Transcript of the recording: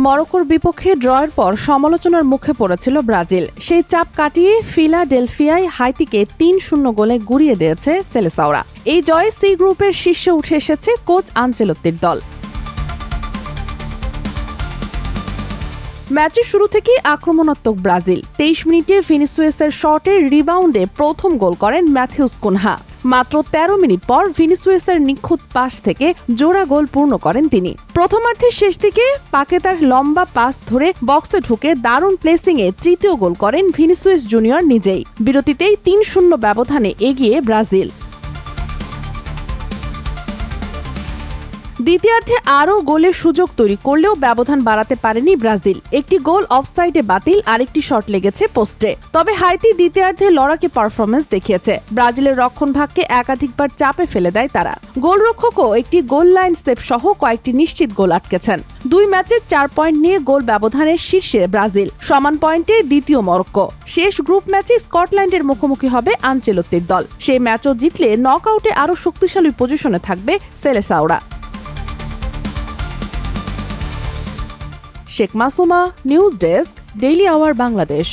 মরক্কোর বিপক্ষে ড্রয়ের পর সমালোচনার মুখে পড়েছিল ব্রাজিল। সেই চাপ কাটিয়ে ফিলাডেলফিয়ায় হাইতিকে ৩-০ গোলে গুড়িয়ে দিয়েছে সেলেসাওরা। এই জয়ে সি গ্রুপের শীর্ষে উঠে এসেছে কোচ আনচেলত্তির দল। ম্যাচের শুরু থেকেই আক্রমণাত্মক ব্রাজিল। ২৩ মিনিটে ভিনিসিয়াসের শটের রিবাউন্ডে প্রথম গোল করেন ম্যাথিউস কুনহা। মাত্র ১৩ মিনিট পর ভিনিসিয়াসের নিখুঁত পাস থেকে জোড়া গোল পূর্ণ করেন তিনি। প্রথমার্ধের শেষ দিকে পাকেতার লম্বা পাস ধরে বক্সে ঢুকে দারুণ প্লেসিংয়ে তৃতীয় গোল করেন ভিনিসিয়াস জুনিয়র নিজেই। বিরতিতেই ৩-০ ব্যবধানে এগিয়ে ব্রাজিল। দ্বিতীয়ার্ধে আরও গোলের সুযোগ তৈরি করলেও ব্যবধান বাড়াতে পারেনি ব্রাজিল। একটি গোল অফসাইডে বাতিল, আরেকটি শট লেগেছে পোস্টে। তবে হাইতি দ্বিতীয়ার্ধে লড়াকি পারফরমেন্স দেখিয়েছে। ব্রাজিলের রক্ষণভাগকে একাধিকবার চাপে ফেলে দেয় তারা। গোলরক্ষকও একটি গোল লাইন সেভ সহ কয়েকটি নিশ্চিত গোল আটকেছেন। ২ ম্যাচে ৪ পয়েন্ট নিয়ে গোল ব্যবধানের শীর্ষে ব্রাজিল, সমান পয়েন্টে দ্বিতীয় মরক্কো। শেষ গ্রুপ ম্যাচে স্কটল্যান্ডের মুখোমুখি হবে আনচেলত্তির দল। সেই ম্যাচও জিতলে নকআউটে আরও শক্তিশালী পজিশনে থাকবে সেলেসাওরা। Sheikh Masuma, news desk, daily our Bangladesh.